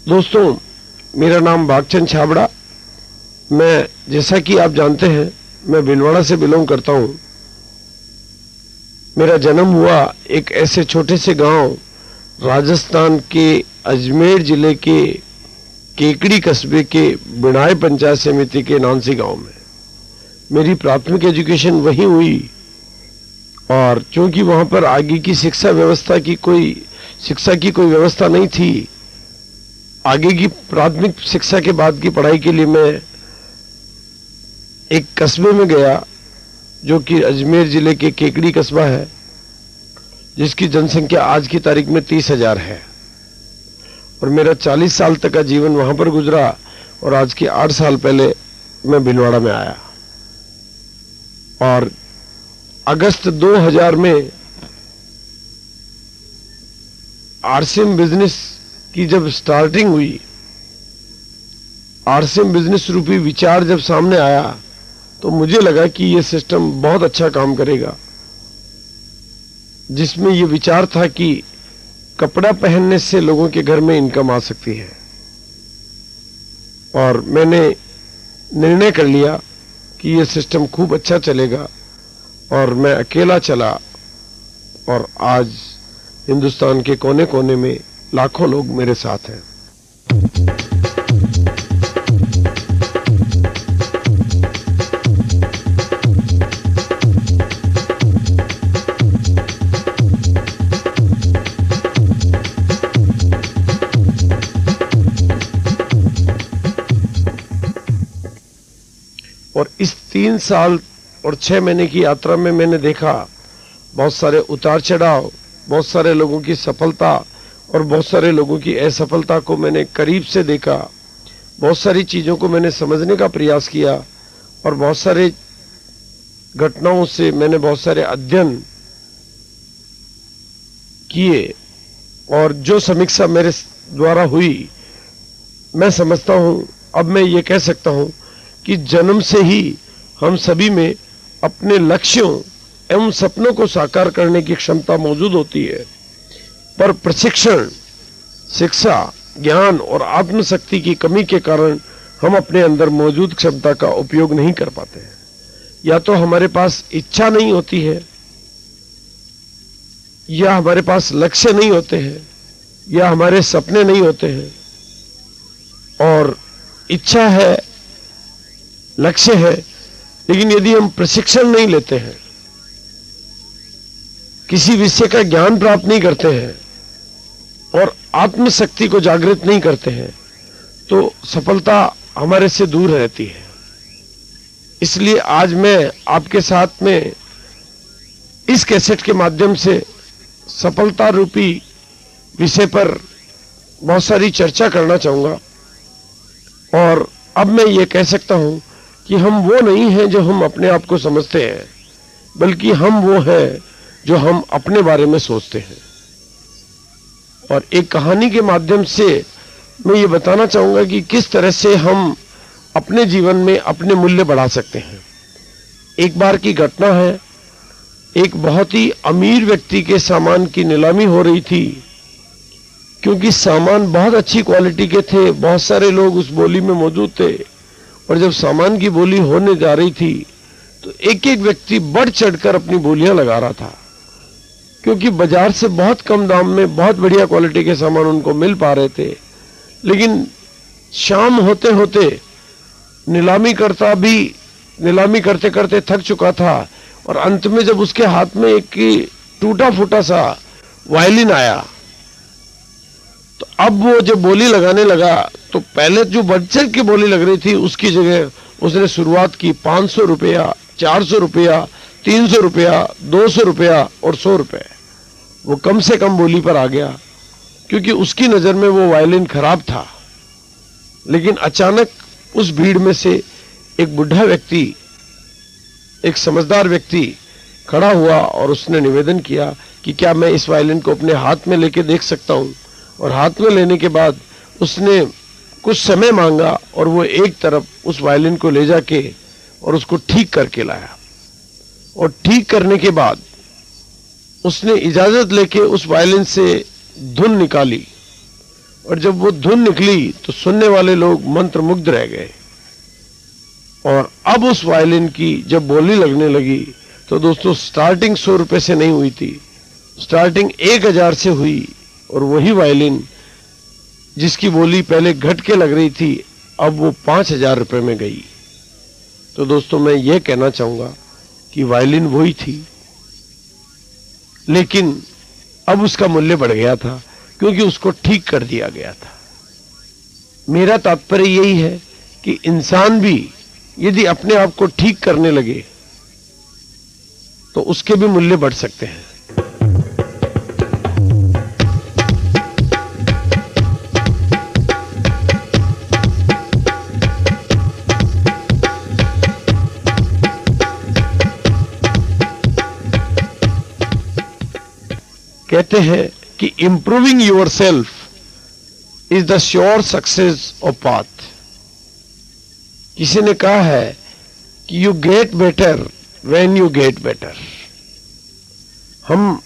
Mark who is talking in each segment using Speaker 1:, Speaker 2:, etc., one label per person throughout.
Speaker 1: दोस्तों, मेरा नाम भागचंद छाबड़ा। मैं, जैसा कि आप जानते हैं, मैं भीलवाड़ा से बिलोंग करता हूं। मेरा जन्म हुआ एक ऐसे छोटे से गांव राजस्थान के अजमेर जिले के केकड़ी कस्बे के बिनाई पंचायत समिति के नानसी गांव में। मेरी प्राथमिक एजुकेशन वहीं हुई और क्योंकि वहां पर आगे की शिक्षा की कोई व्यवस्था नहीं थी, आगे की प्राथमिक शिक्षा के बाद की पढ़ाई के लिए मैं एक कस्बे में गया जो कि अजमेर जिले के केकड़ी कस्बा है, जिसकी जनसंख्या आज की तारीख में 30,000 है। और मेरा 40 साल तक का जीवन वहां पर गुजरा और आज के 8 साल पहले मैं भीलवाड़ा में आया। और अगस्त 2000 में आरसीएम बिजनेस की जब स्टार्टिंग हुई, आरसीएम बिजनेस रूपी विचार जब सामने आया, तो मुझे लगा कि यह सिस्टम बहुत अच्छा काम करेगा, जिसमें यह विचार था कि कपड़ा पहनने से लोगों के घर में इनकम आ सकती है। और मैंने निर्णय कर लिया कि यह सिस्टम खूब अच्छा चलेगा और मैं अकेला चला और आज हिंदुस्तान के कोने कोने में लाखों लोग मेरे साथ हैं। और इस 3 साल और 6 महीने की यात्रा में मैंने देखा बहुत सारे उतार चढ़ाव, बहुत सारे लोगों की सफलता और बहुत सारे लोगों की असफलता को मैंने करीब से देखा। बहुत सारी चीजों को मैंने समझने का प्रयास किया और बहुत सारे घटनाओं से मैंने बहुत सारे अध्ययन किए। और जो समीक्षा मेरे द्वारा हुई, मैं समझता हूं, अब मैं ये कह सकता हूं कि जन्म से ही हम सभी में अपने लक्ष्यों एवं सपनों को साकार करने की क्षमता मौजूद होती है, पर प्रशिक्षण, शिक्षा, ज्ञान और आत्मशक्ति की कमी के कारण हम अपने अंदर मौजूद क्षमता का उपयोग नहीं कर पाते हैं। या तो हमारे पास इच्छा नहीं होती है, या हमारे पास लक्ष्य नहीं होते हैं, या हमारे सपने नहीं होते हैं। और इच्छा है, लक्ष्य है, लेकिन यदि हम प्रशिक्षण नहीं लेते हैं, किसी विषय का ज्ञान प्राप्त नहीं करते हैं और आत्मशक्ति को जागृत नहीं करते हैं, तो सफलता हमारे से दूर रहती है। इसलिए आज मैं आपके साथ में इस कैसेट के माध्यम से सफलता रूपी विषय पर बहुत सारी चर्चा करना चाहूंगा। और अब मैं ये कह सकता हूं कि हम वो नहीं हैं जो हम अपने आप को समझते हैं, बल्कि हम वो हैं जो हम अपने बारे में सोचते हैं। और एक कहानी के माध्यम से मैं ये बताना चाहूंगा कि किस तरह से हम अपने जीवन में अपने मूल्य बढ़ा सकते हैं। एक बार की घटना है, एक बहुत ही अमीर व्यक्ति के सामान की नीलामी हो रही थी। क्योंकि सामान बहुत अच्छी क्वालिटी के थे, बहुत सारे लोग उस बोली में मौजूद थे। और जब सामान की बोली होने जा रही थी, तो एक एक व्यक्ति बढ़ चढ़कर अपनी बोलियां लगा रहा था, क्योंकि बाजार से बहुत कम दाम में बहुत बढ़िया क्वालिटी के सामान उनको मिल पा रहे थे। लेकिन शाम होते होते नीलामी करते करते थक चुका था और अंत में जब उसके हाथ में एक टूटा फूटा सा वायलिन आया, तो अब वो जब बोली लगाने लगा, तो पहले जो बढ़-चढ़ की बोली लग रही थी उसकी जगह उसने शुरुआत की 500 रुपया, 400 रुपया, 300 रुपया, 200 रुपया और 100 रुपये। वो कम से कम बोली पर आ गया, क्योंकि उसकी नजर में वो वायलिन खराब था। लेकिन अचानक उस भीड़ में से एक बुढ़ा व्यक्ति, एक समझदार व्यक्ति खड़ा हुआ और उसने निवेदन किया कि क्या मैं इस वायलिन को अपने हाथ में लेके देख सकता हूं। और हाथ में लेने के बाद उसने कुछ समय मांगा और वो एक तरफ उस वायलिन को ले जाके और उसको ठीक करके लाया। और ठीक करने के बाद उसने इजाजत लेके उस वायलिन से धुन निकाली और जब वो धुन निकली तो सुनने वाले लोग मंत्रमुग्ध रह गए। और अब उस वायलिन की जब बोली लगने लगी तो दोस्तों स्टार्टिंग 100 रुपए से नहीं हुई थी, स्टार्टिंग 1000 से हुई। और वही वायलिन जिसकी बोली पहले घट के लग रही थी, अब वो 5000 रुपए में गई। तो दोस्तों मैं ये कहना चाहूंगा कि वायलिन वही थी, लेकिन अब उसका मूल्य बढ़ गया था क्योंकि उसको ठीक कर दिया गया था। मेरा तात्पर्य यही है कि इंसान भी यदि अपने आप को ठीक करने लगे तो उसके भी मूल्य बढ़ सकते हैं। कहते हैं कि improving your self is the sure success of path. किसी ने कहा है कि you get better when you get better. हम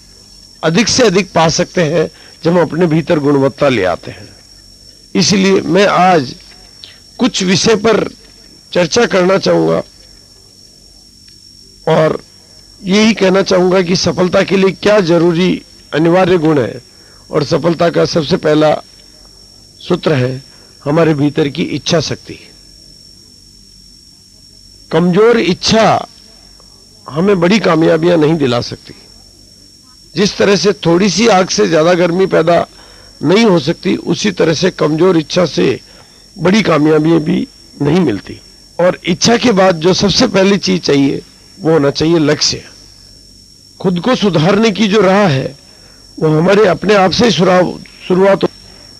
Speaker 1: अधिक से अधिक पा सकते हैं जब हम अपने भीतर गुणवत्ता ले आते हैं। इसलिए मैं आज कुछ विषय पर चर्चा करना चाहूंगा और यही कहना चाहूंगा कि सफलता के लिए क्या जरूरी अनिवार्य गुण है। और सफलता का सबसे पहला सूत्र है हमारे भीतर की इच्छा शक्ति। कमजोर इच्छा हमें बड़ी कामयाबियां नहीं दिला सकती। जिस तरह से थोड़ी सी आग से ज्यादा गर्मी पैदा नहीं हो सकती, उसी तरह से कमजोर इच्छा से बड़ी कामयाबियां भी नहीं मिलती। और इच्छा के बाद जो सबसे पहली चीज चाहिए वो होना चाहिए लक्ष्य। खुद को सुधारने की जो राह है वो हमारे अपने आप से शुरुआत हो।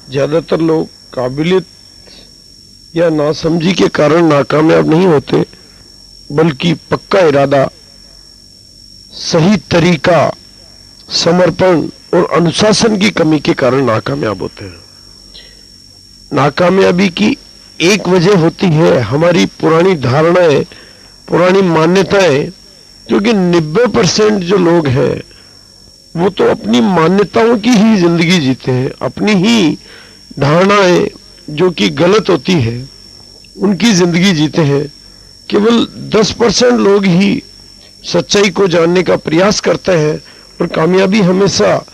Speaker 1: ज्यादातर लोग काबिलियत या नासमझी के कारण नाकामयाब नहीं होते, बल्कि पक्का इरादा, सही तरीका, समर्पण और अनुशासन की कमी के कारण नाकामयाब होते हैं। नाकामयाबी की एक वजह होती है हमारी पुरानी धारणाएं, पुरानी मान्यताएं, क्योंकि 90% जो लोग हैं वो तो अपनी मान्यताओं की ही जिंदगी जीते हैं। अपनी ही धारणाएं जो कि गलत होती है उनकी जिंदगी जीते हैं। केवल 10% लोग ही सच्चाई को जानने का प्रयास करते हैं और कामयाबी हमेशा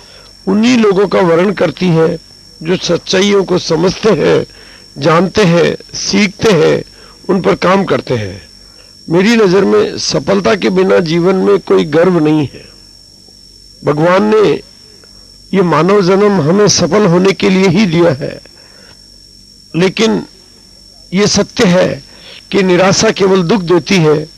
Speaker 1: उन्हीं लोगों का वर्णन करती है जो सच्चाइयों को समझते हैं, जानते हैं, सीखते हैं, उन पर काम करते हैं। मेरी नजर में सफलता के बिना जीवन में कोई गर्व नहीं है। भगवान ने ये मानव जन्म हमें सफल होने के लिए ही दिया है, लेकिन ये सत्य है कि निराशा केवल दुख देती है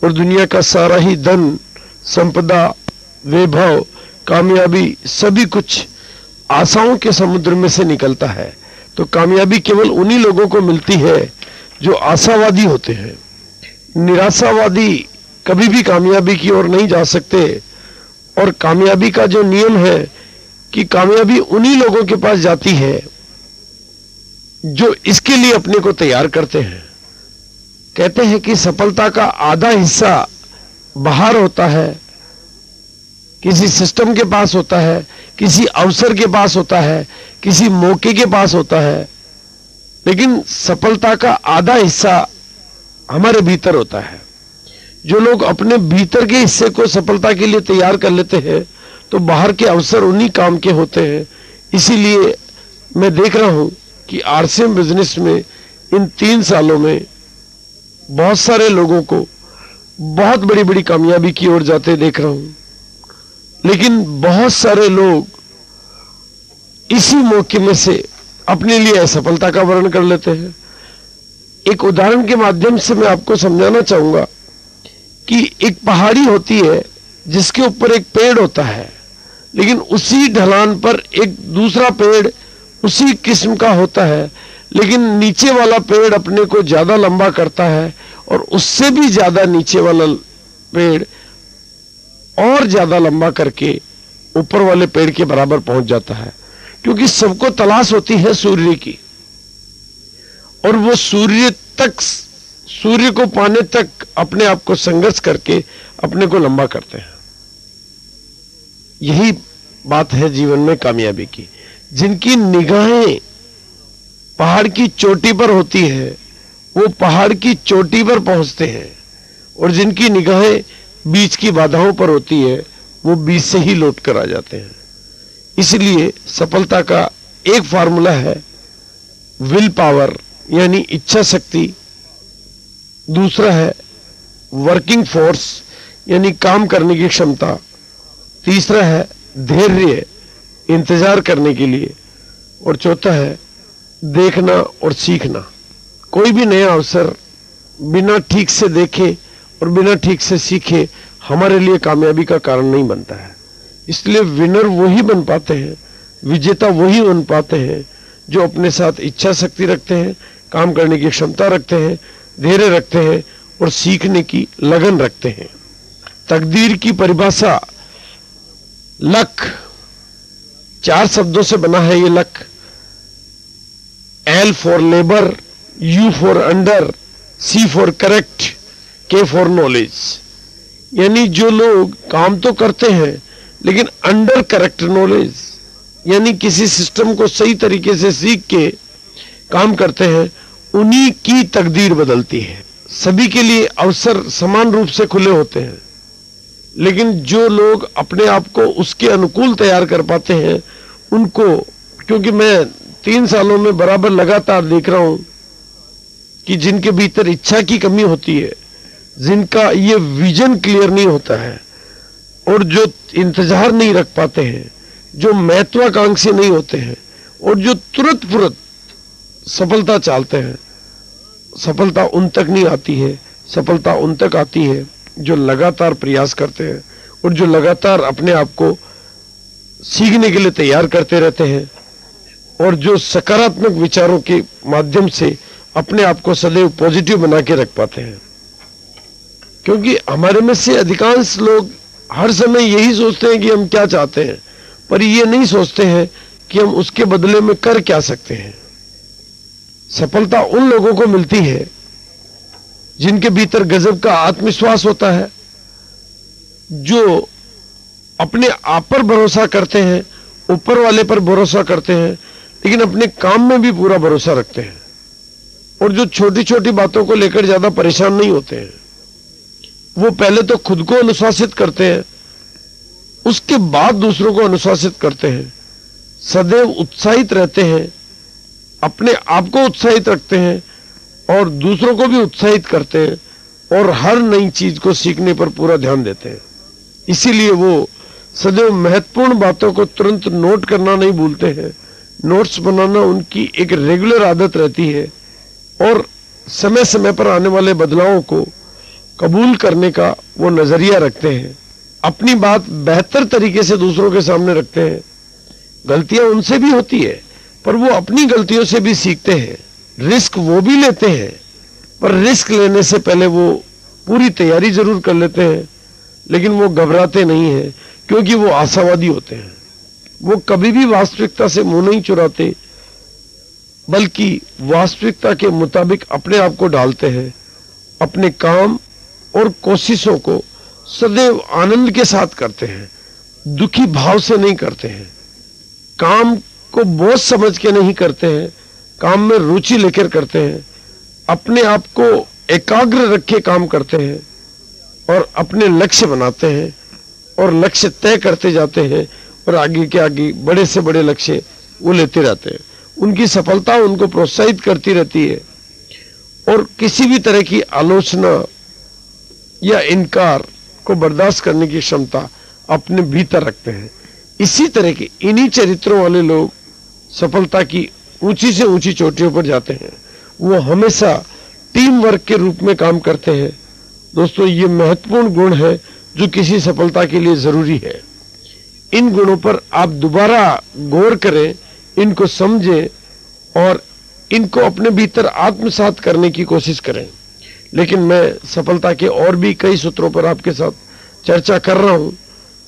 Speaker 1: और दुनिया का सारा ही धन, संपदा, वैभव, कामयाबी सभी कुछ आशाओं के समुद्र में से निकलता है। तो कामयाबी केवल उन्हीं लोगों को मिलती है जो आशावादी होते हैं। निराशावादी कभी भी कामयाबी की ओर नहीं जा सकते। और कामयाबी का जो नियम है कि कामयाबी उन्हीं लोगों के पास जाती है जो इसके लिए अपने को तैयार करते हैं। कहते हैं कि सफलता का आधा हिस्सा बाहर होता है, किसी सिस्टम के पास होता है, किसी अवसर के पास होता है, किसी मौके के पास होता है, लेकिन सफलता का आधा हिस्सा हमारे भीतर होता है। जो लोग अपने भीतर के हिस्से को सफलता के लिए तैयार कर लेते हैं तो बाहर के अवसर उन्हीं काम के होते हैं। इसीलिए मैं देख रहा हूं कि आरसीएम बिजनेस में इन 3 सालों में बहुत सारे लोगों को बहुत बड़ी बड़ी कामयाबी की ओर जाते देख रहा हूं, लेकिन बहुत सारे लोग इसी मौके में से अपने लिए असफलता का वर्ण कर लेते हैं। एक उदाहरण के माध्यम से मैं आपको समझाना चाहूंगा कि एक पहाड़ी होती है जिसके ऊपर एक पेड़ होता है, लेकिन उसी ढलान पर एक दूसरा पेड़ उसी किस्म का होता है, लेकिन नीचे वाला पेड़ अपने को ज्यादा लंबा करता है और उससे भी ज्यादा नीचे वाला पेड़ और ज्यादा लंबा करके ऊपर वाले पेड़ के बराबर पहुंच जाता है। क्योंकि सबको तलाश होती है सूर्य की, और वो सूर्य को पाने तक अपने आप को संघर्ष करके अपने को लंबा करते हैं। यही बात है जीवन में कामयाबी की। जिनकी निगाहें पहाड़ की चोटी पर होती है वो पहाड़ की चोटी पर पहुंचते हैं, और जिनकी निगाहें बीच की बाधाओं पर होती है वो बीच से ही लौट कर आ जाते हैं। इसलिए सफलता का एक फार्मूला है विल पावर यानी इच्छा शक्ति, दूसरा है वर्किंग फोर्स यानी काम करने की क्षमता, तीसरा है धैर्य इंतजार करने के लिए, और चौथा है देखना और सीखना। कोई भी नया अवसर बिना ठीक से देखे और बिना ठीक से सीखे हमारे लिए कामयाबी का कारण नहीं बनता है। इसलिए विनर वही बन पाते हैं, विजेता वही बन पाते हैं जो अपने साथ इच्छा शक्ति रखते हैं, काम करने की क्षमता रखते हैं, धैर्य रखते हैं और सीखने की लगन रखते हैं। तकदीर की परिभाषा लक, 4 शब्दों से बना है ये luck. L for labour, U for under, C for correct, K for knowledge. यानी जो लोग काम तो करते हैं लेकिन अंडर करेक्ट नॉलेज यानी किसी सिस्टम को सही तरीके से सीख के काम करते हैं, उन्हीं की तकदीर बदलती है। सभी के लिए अवसर समान रूप से खुले होते हैं, लेकिन जो लोग अपने आप को उसके अनुकूल तैयार कर पाते हैं उनको, क्योंकि मैं 3 सालों में बराबर लगातार देख रहा हूं कि जिनके भीतर इच्छा की कमी होती है, जिनका ये विजन क्लियर नहीं होता है और जो इंतजार नहीं रख पाते हैं, जो महत्वाकांक्षी नहीं होते हैं और जो तुरंत सफलता चाहते हैं, सफलता उन तक नहीं आती है। सफलता उन तक आती है जो लगातार प्रयास करते हैं और जो लगातार अपने आप को सीखने के लिए तैयार करते रहते हैं और जो सकारात्मक विचारों के माध्यम से अपने आप को सदैव पॉजिटिव बना के रख पाते हैं। क्योंकि हमारे में से अधिकांश लोग हर समय यही सोचते हैं कि हम क्या चाहते हैं, पर ये नहीं सोचते हैं कि हम उसके बदले में कर क्या सकते हैं। सफलता उन लोगों को मिलती है जिनके भीतर गजब का आत्मविश्वास होता है, जो अपने आप पर भरोसा करते हैं, ऊपर वाले पर भरोसा करते हैं, लेकिन अपने काम में भी पूरा भरोसा रखते हैं, और जो छोटी छोटी बातों को लेकर ज्यादा परेशान नहीं होते हैं। वो पहले तो खुद को अनुशासित करते हैं, उसके बाद दूसरों को अनुशासित करते हैं, सदैव उत्साहित रहते हैं, अपने आप को उत्साहित रखते हैं और दूसरों को भी उत्साहित करते हैं, और हर नई चीज को सीखने पर पूरा ध्यान देते हैं। इसीलिए वो सदैव महत्वपूर्ण बातों को तुरंत नोट करना नहीं भूलते हैं। नोट्स बनाना उनकी एक रेगुलर आदत रहती है, और समय समय पर आने वाले बदलावों को कबूल करने का वो नजरिया रखते हैं। अपनी बात बेहतर तरीके से दूसरों के सामने रखते हैं। गलतियां उनसे भी होती है, पर वो अपनी गलतियों से भी सीखते हैं। रिस्क वो भी लेते हैं, पर रिस्क लेने से पहले वो पूरी तैयारी जरूर कर लेते हैं, लेकिन वो घबराते नहीं हैं क्योंकि वो आशावादी होते हैं। वो कभी भी वास्तविकता से मुंह नहीं चुराते, बल्कि वास्तविकता के मुताबिक अपने आप को ढालते हैं। अपने काम और कोशिशों को सदैव आनंद के साथ करते हैं, दुखी भाव से नहीं करते हैं। काम को बोझ समझ के नहीं करते हैं, काम में रुचि लेकर करते हैं। अपने आप को एकाग्र रख के काम करते हैं और अपने लक्ष्य बनाते हैं और लक्ष्य तय करते जाते हैं, और आगे के आगे बड़े से बड़े लक्ष्य वो लेते रहते हैं। उनकी सफलता उनको प्रोत्साहित करती रहती है, और किसी भी तरह की आलोचना या इनकार को बर्दाश्त करने की क्षमता अपने भीतर रखते हैं। इसी तरह के इन्हीं चरित्रों वाले लोग सफलता की ऊंची से ऊंची चोटियों पर जाते हैं। वो हमेशा टीम वर्क के रूप में काम करते हैं। दोस्तों, ये महत्वपूर्ण गुण है जो किसी सफलता के लिए जरूरी है। इन गुणों पर आप दोबारा गौर करें, इनको समझें और इनको अपने भीतर आत्मसात करने की कोशिश करें। लेकिन मैं सफलता के और भी कई सूत्रों पर आपके साथ चर्चा कर रहा हूं,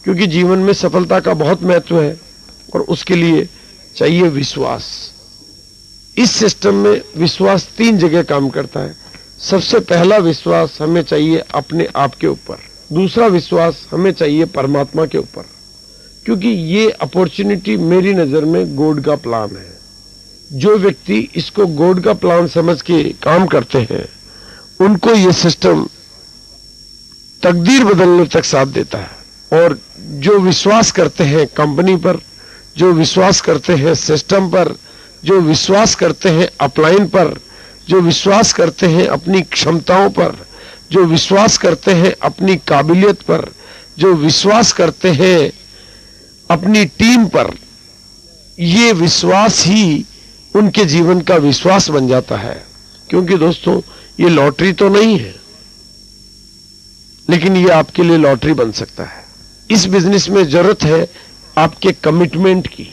Speaker 1: क्योंकि जीवन में सफलता का बहुत महत्व है और उसके लिए चाहिए विश्वास। इस सिस्टम में विश्वास 3 जगह काम करता है। सबसे पहला विश्वास हमें चाहिए अपने आप के ऊपर, दूसरा विश्वास हमें चाहिए परमात्मा के ऊपर, क्योंकि ये अपॉर्चुनिटी मेरी नजर में गॉड का प्लान है। जो व्यक्ति इसको गॉड का प्लान समझ के काम करते हैं, उनको ये सिस्टम तकदीर बदलने तक साथ देता है। और जो विश्वास करते हैं कंपनी पर, जो विश्वास करते हैं सिस्टम पर, जो विश्वास करते हैं अपलाइन पर, जो विश्वास करते हैं अपनी क्षमताओं पर, जो विश्वास करते हैं अपनी काबिलियत पर, जो विश्वास करते हैं अपनी टीम पर, ये विश्वास ही उनके जीवन का विश्वास बन जाता है। क्योंकि दोस्तों, ये लॉटरी तो नहीं है, लेकिन ये आपके लिए लॉटरी बन सकता है। इस बिजनेस में जरूरत है आपके कमिटमेंट की।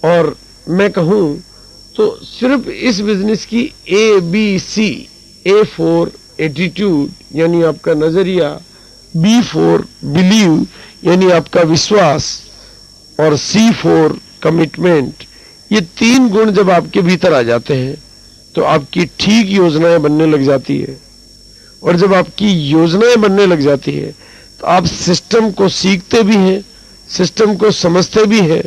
Speaker 1: और मैं कहूं तो सिर्फ इस बिजनेस की ABC, A फॉर एटीट्यूड यानी आपका नजरिया, B फॉर बिलीव यानी आपका विश्वास, और C फॉर कमिटमेंट, ये 3 गुण जब आपके भीतर आ जाते हैं तो आपकी ठीक योजनाएं बनने लग जाती है। और जब आपकी योजनाएं बनने लग जाती है तो आप सिस्टम को सीखते भी हैं, सिस्टम को समझते भी हैं,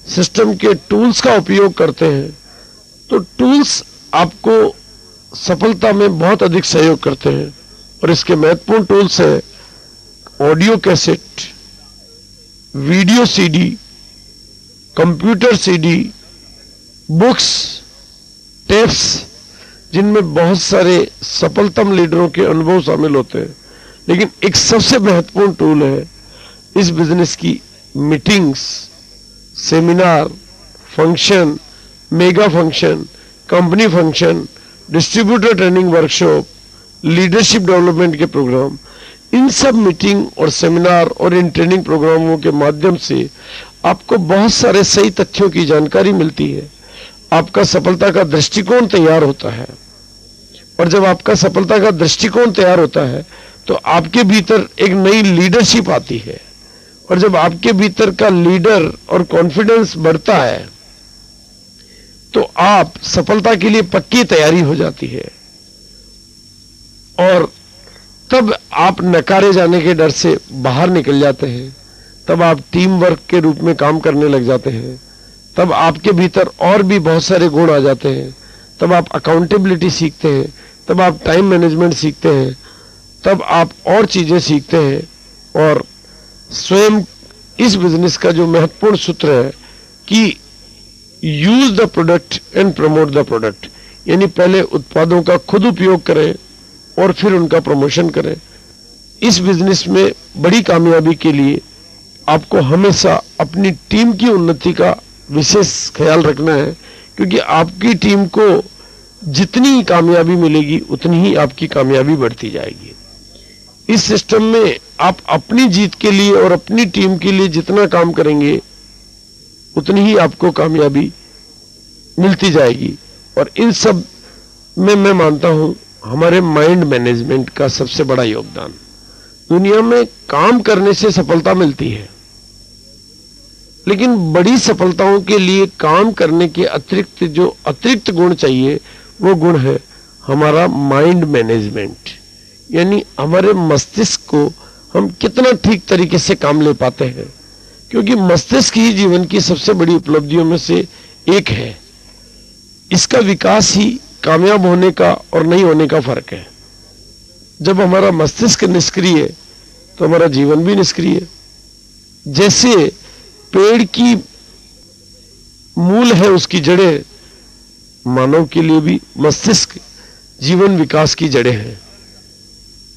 Speaker 1: सिस्टम के टूल्स का उपयोग करते हैं। तो टूल्स आपको सफलता में बहुत अधिक सहयोग करते हैं। और इसके महत्वपूर्ण टूल्स हैं audio cassette, video CD, computer CD, books, tapes, जिनमें बहुत सारे सफलतम लीडरों के अनुभव शामिल होते हैं। लेकिन एक सबसे महत्वपूर्ण टूल है इस बिजनेस की meetings, seminar, function, mega function, company function, distributor training workshop, leadership development के प्रोग्राम। इन सब मीटिंग और सेमिनार और इन ट्रेनिंग प्रोग्रामों के माध्यम से आपको बहुत सारे सही तथ्यों की जानकारी मिलती है। आपका सफलता का दृष्टिकोण तैयार होता है। और जब आपका सफलता का दृष्टिकोण तैयार होता है तो आपके भीतर एक नई लीडरशिप आती है। और जब आपके भीतर का लीडर और कॉन्फिडेंस बढ़ता है तो आप सफलता के लिए पक्की तैयारी हो जाती है। और तब आप नकारे जाने के डर से बाहर निकल जाते हैं। तब आप टीम वर्क के रूप में काम करने लग जाते हैं। तब आपके भीतर और भी बहुत सारे गुण आ जाते हैं। तब आप अकाउंटेबिलिटी सीखते हैं, तब आप टाइम मैनेजमेंट सीखते हैं, तब आप और चीजें सीखते हैं। और स्वयं इस बिजनेस का जो महत्वपूर्ण सूत्र है कि use the product and promote the product, यानी पहले उत्पादों का खुद उपयोग करें और फिर उनका प्रमोशन करें। इस बिजनेस में बड़ी कामयाबी के लिए आपको हमेशा अपनी टीम की उन्नति का विशेष ख्याल रखना है। क्योंकि आपकी टीम को जितनी कामयाबी मिलेगी उतनी ही आपकी कामयाबी बढ़ती जाएगी। इस सिस्टम में आप अपनी जीत के लिए और अपनी टीम के लिए जितना काम करेंगे उतनी ही आपको कामयाबी मिलती जाएगी। और इन सब में मैं मानता हूं हमारे माइंड मैनेजमेंट का सबसे बड़ा योगदान। दुनिया में काम करने से सफलता मिलती है, लेकिन बड़ी सफलताओं के लिए काम करने के अतिरिक्त जो अतिरिक्त गुण चाहिए वो गुण है हमारा माइंड मैनेजमेंट। यानी हमारे मस्तिष्क को हम कितना ठीक तरीके से काम ले पाते हैं। क्योंकि मस्तिष्क ही जीवन की सबसे बड़ी उपलब्धियों में से एक है। इसका विकास ही कामयाब होने का और नहीं होने का फर्क है। जब हमारा मस्तिष्क निष्क्रिय है तो हमारा जीवन भी निष्क्रिय है। जैसे पेड़ की मूल है उसकी जड़ें, मानव के लिए भी मस्तिष्क जीवन विकास की जड़ें हैं।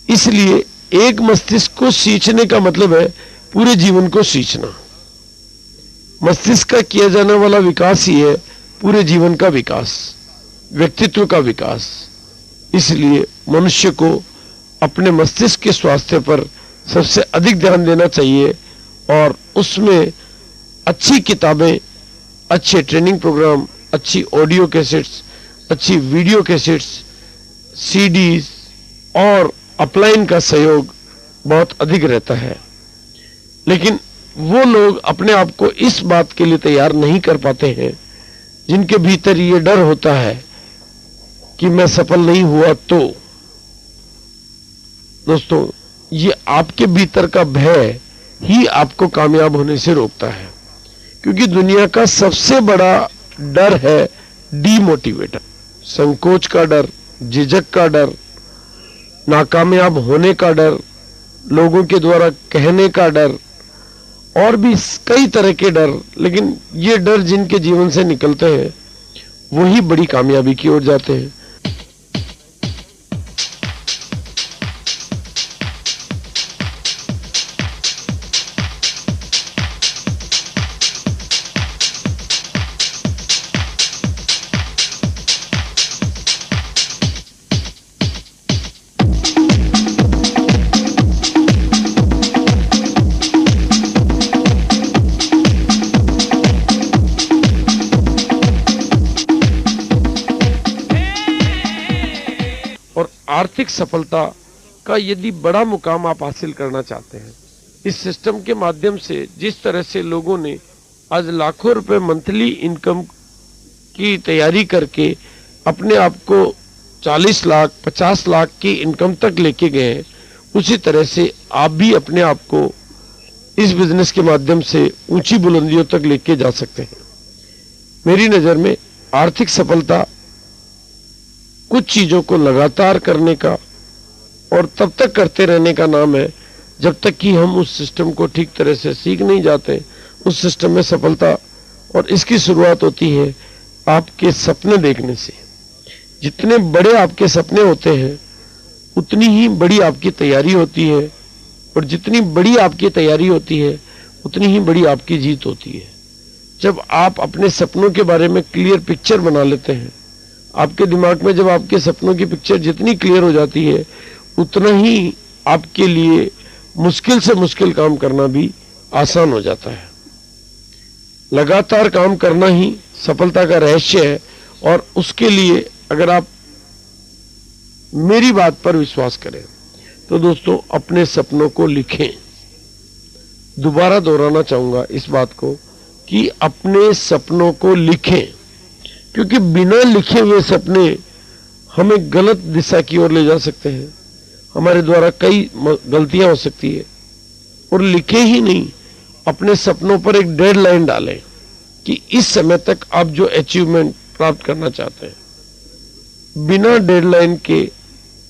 Speaker 1: इसलिए एक मस्तिष्क को सींचने का मतलब है पूरे जीवन को सींचना। मस्तिष्क का किया जाने वाला विकास ही है पूरे जीवन का विकास, व्यक्तित्व का विकास। इसलिए मनुष्य को अपने मस्तिष्क के स्वास्थ्य पर सबसे अधिक ध्यान देना चाहिए और उसमें अच्छी किताबें, अच्छे ट्रेनिंग प्रोग्राम, अच्छी ऑडियो कैसेट्स, अच्छी वीडियो कैसेट्स, CDs और अपलाइन का सहयोग बहुत अधिक रहता है। लेकिन वो लोग अपने आप को इस बात के लिए तैयार नहीं कर पाते हैं जिनके भीतर ये डर होता है कि मैं सफल नहीं हुआ तो। दोस्तों, ये आपके भीतर का भय ही आपको कामयाब होने से रोकता है। क्योंकि दुनिया का सबसे बड़ा डर है डीमोटिवेटर, संकोच का डर, झिझक का डर, नाकामयाब होने का डर, लोगों के द्वारा कहने का डर और भी कई तरह के डर। लेकिन ये डर जिनके जीवन से निकलते हैं वही बड़ी कामयाबी की ओर जाते हैं। आर्थिक सफलता का यदि बड़ा मुकाम आप हासिल करना चाहते हैं, इस सिस्टम के माध्यम से जिस तरह से लोगों ने आज लाखों रुपए मंथली इनकम की तैयारी करके अपने आप को 40 लाख 50 लाख की इनकम तक लेके गए हैं, उसी तरह से आप भी अपने आप को इस बिजनेस के माध्यम से ऊंची बुलंदियों तक लेके जा सकते हैं। मेरी नजर में आर्थिक सफलता कुछ चीजों को लगातार करने का और तब तक करते रहने का नाम है जब तक कि हम उस सिस्टम को ठीक तरह से सीख नहीं जाते। उस सिस्टम में सफलता और इसकी शुरुआत होती है आपके सपने देखने से। जितने बड़े आपके सपने होते हैं उतनी ही बड़ी आपकी तैयारी होती है, और जितनी बड़ी आपकी तैयारी होती है उतनी ही बड़ी आपकी जीत होती है। जब आप अपने सपनों के बारे में क्लियर पिक्चर बना लेते हैं, आपके दिमाग में जब आपके सपनों की पिक्चर जितनी क्लियर हो जाती है उतना ही आपके लिए मुश्किल से मुश्किल काम करना भी आसान हो जाता है। लगातार काम करना ही सफलता का रहस्य है, और उसके लिए अगर आप मेरी बात पर विश्वास करें तो दोस्तों अपने सपनों को लिखें। दोबारा दोहराना चाहूंगा इस बात को कि अपने सपनों को लिखें, क्योंकि बिना लिखे हुए सपने हमें गलत दिशा की ओर ले जा सकते हैं, हमारे द्वारा कई गलतियां हो सकती है। और लिखे ही नहीं, अपने सपनों पर एक डेडलाइन डालें कि इस समय तक आप जो अचीवमेंट प्राप्त करना चाहते हैं। बिना डेडलाइन के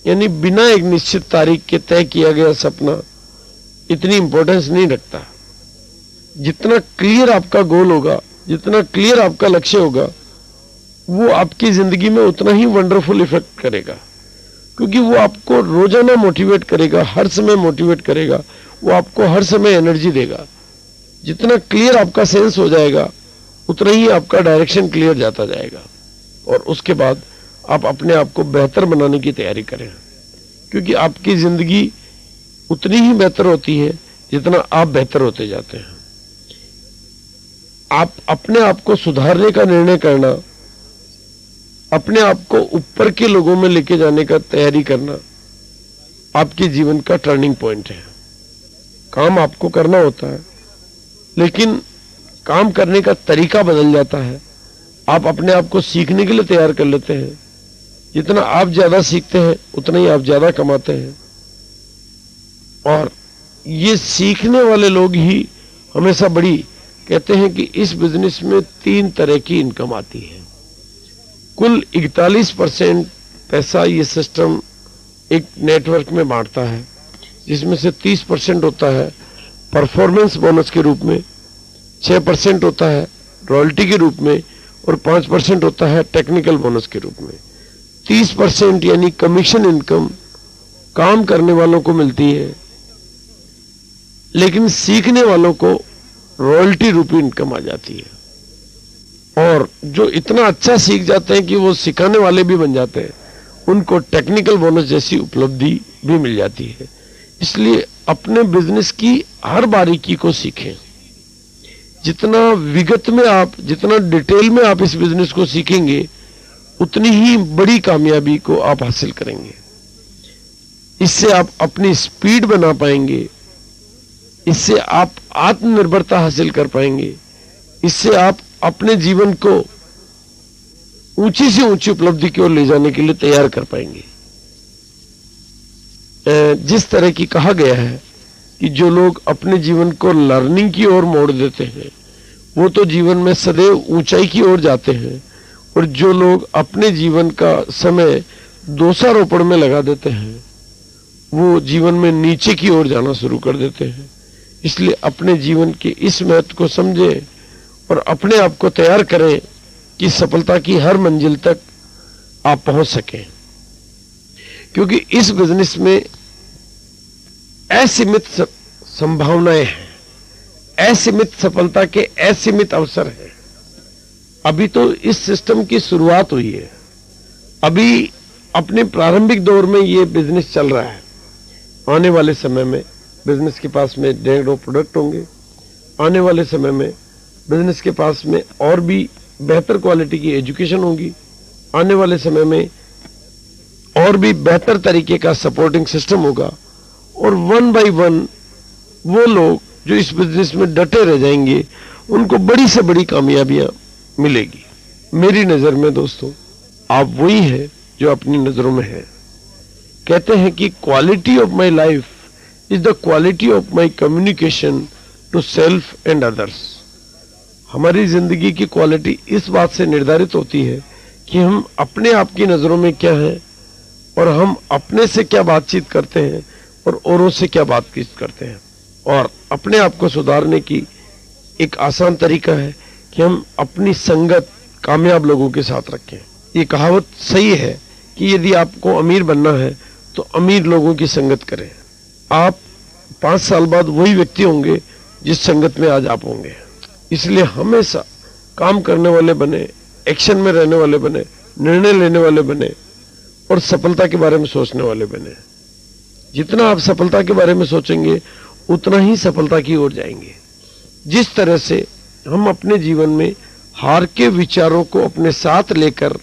Speaker 1: यानी बिना एक निश्चित तारीख के तय किया गया सपना इतनी इंपॉर्टेंस नहीं रखता। जितना क्लियर आपका गोल होगा, जितना क्लियर आपका लक्ष्य होगा, वो आपकी जिंदगी में उतना ही वंडरफुल इफेक्ट करेगा, क्योंकि वो आपको रोजाना मोटिवेट करेगा, हर समय मोटिवेट करेगा, वो आपको हर समय एनर्जी देगा। जितना क्लियर आपका सेंस हो जाएगा उतना ही आपका डायरेक्शन क्लियर जाता जाएगा, और उसके बाद आप अपने आप को बेहतर बनाने की तैयारी करें, क्योंकि आपकी जिंदगी उतनी ही बेहतर होती है जितना आप बेहतर होते जाते हैं। आप अपने आप को सुधारने का निर्णय करना, अपने आप को ऊपर के लोगों में लेके जाने का तैयारी करना आपके जीवन का टर्निंग पॉइंट है। काम आपको करना होता है, लेकिन काम करने का तरीका बदल जाता है। आप अपने आप को सीखने के लिए तैयार कर लेते हैं। जितना आप ज्यादा सीखते हैं उतना ही आप ज्यादा कमाते हैं, और ये सीखने वाले लोग ही हमेशा बड़ी कहते हैं कि इस बिजनेस में 3 तरह की इनकम आती है। कुल 41% पैसा ये सिस्टम एक नेटवर्क में बांटता है, जिसमें से 30% होता है परफॉर्मेंस बोनस के रूप में, 6% होता है रॉयल्टी के रूप में, और 5% होता है टेक्निकल बोनस के रूप में। 30% यानी कमीशन इनकम काम करने वालों को मिलती है, लेकिन सीखने वालों को रॉयल्टी रूपी इनकम आ जाती है। और जो इतना अच्छा सीख जाते हैं कि वो सिखाने वाले भी बन जाते हैं, उनको टेक्निकल बोनस जैसी उपलब्धि भी मिल जाती है। इसलिए अपने बिजनेस की हर बारीकी को सीखें। जितना विगत में आप, जितना डिटेल में आप इस बिजनेस को सीखेंगे, उतनी ही बड़ी कामयाबी को आप हासिल करेंगे। इससे आप अपनी स्पीड बना पाएंगे, इससे आप आत्मनिर्भरता हासिल कर पाएंगे, इससे आप अपने जीवन को ऊंची से ऊंची उपलब्धि की ओर ले जाने के लिए तैयार कर पाएंगे। जिस तरह की कहा गया है कि जो लोग अपने जीवन को लर्निंग की ओर मोड़ देते हैं वो तो जीवन में सदैव ऊंचाई की ओर जाते हैं, और जो लोग अपने जीवन का समय दोषारोपण में लगा देते हैं वो जीवन में नीचे की ओर जाना शुरू कर देते हैं। इसलिए अपने जीवन के इस महत्व को समझें और अपने आप को तैयार करें कि सफलता की हर मंजिल तक आप पहुंच सकें, क्योंकि इस बिजनेस में असीमित संभावनाएं हैं, असीमित सफलता के असीमित अवसर हैं। अभी तो इस सिस्टम की शुरुआत हुई है, अभी अपने प्रारंभिक दौर में ये बिजनेस चल रहा है। आने वाले समय में बिजनेस के पास में ढेरों प्रोडक्ट होंगे, आने वाले समय में बिजनेस के पास में और भी बेहतर क्वालिटी की एजुकेशन होगी, आने वाले समय में और भी बेहतर तरीके का सपोर्टिंग सिस्टम होगा, और वन बाय वन वो लोग जो इस बिजनेस में डटे रह जाएंगे उनको बड़ी से बड़ी कामयाबियां मिलेगी। मेरी नजर में दोस्तों आप वही हैं जो अपनी नजरों में है। कहते हैं कि quality of my life is the quality of my communication to self and others. हमारी जिंदगी की क्वालिटी इस बात से निर्धारित होती है कि हम अपने आप की नजरों में क्या हैं और हम अपने से क्या बातचीत करते हैं और औरों से क्या बातचीत करते हैं। और अपने आप को सुधारने की एक आसान तरीका है कि हम अपनी संगत कामयाब लोगों के साथ रखें। ये कहावत सही है कि यदि आपको अमीर बनना है तो अमीर लोगों की संगत करें। आप 5 साल बाद वही व्यक्ति होंगे जिस संगत में आज आप होंगे। इसलिए हमेशा काम करने वाले बने, एक्शन में रहने वाले बने, निर्णय लेने वाले बने और सफलता के बारे में सोचने वाले बने। जितना आप सफलता के बारे में सोचेंगे उतना ही सफलता की ओर जाएंगे। जिस तरह से हम अपने जीवन में हार के विचारों को अपने साथ लेकर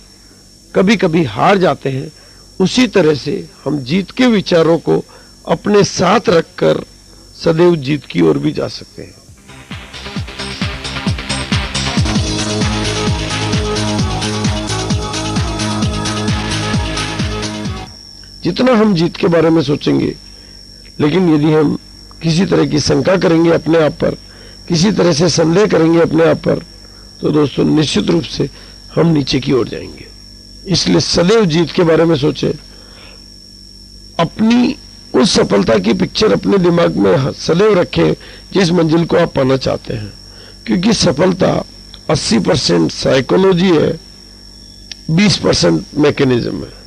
Speaker 1: कभी कभी हार जाते हैं, उसी तरह से हम जीत के विचारों को अपने साथ रखकर सदैव जीत की ओर भी जा सकते हैं। जितना हम जीत के बारे में सोचेंगे, लेकिन यदि हम किसी तरह की शंका करेंगे अपने आप पर, किसी तरह से संदेह करेंगे अपने आप पर, तो दोस्तों निश्चित रूप से हम नीचे की ओर जाएंगे। इसलिए सदैव जीत के बारे में सोचें। अपनी उस सफलता की पिक्चर अपने दिमाग में सदैव रखें जिस मंजिल को आप पाना चाहते हैं, क्योंकि सफलता 80% साइकोलॉजी है, 20% मैकेनिज्म है।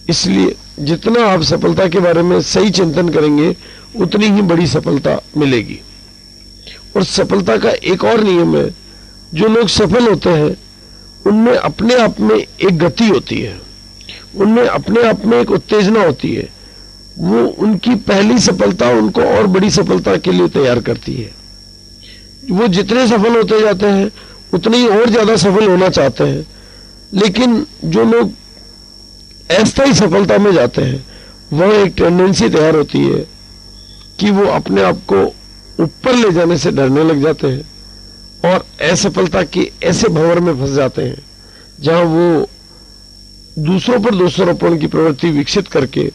Speaker 1: इसलिए जितना आप सफलता के बारे में सही चिंतन करेंगे उतनी ही बड़ी सफलता मिलेगी। और सफलता का एक और नियम है, जो लोग सफल होते हैं उनमें अपने आप में एक गति होती है, उनमें अपने आप में एक उत्तेजना होती है। वो उनकी पहली सफलता उनको और बड़ी सफलता के लिए तैयार करती है। वो जितने सफल होते जाते हैं उतने ही और ज्यादा सफल होना चाहते हैं। लेकिन जो लोग अस्थायी सफलता में जाते हैं वह एक टेंडेंसी तैयार होती है कि वो अपने आप को ऊपर ले जाने से डरने लग जाते हैं और असफलता के ऐसे भंवर में फंस जाते हैं जहां वो दूसरों पर दोषारोपण की प्रवृत्ति विकसित करके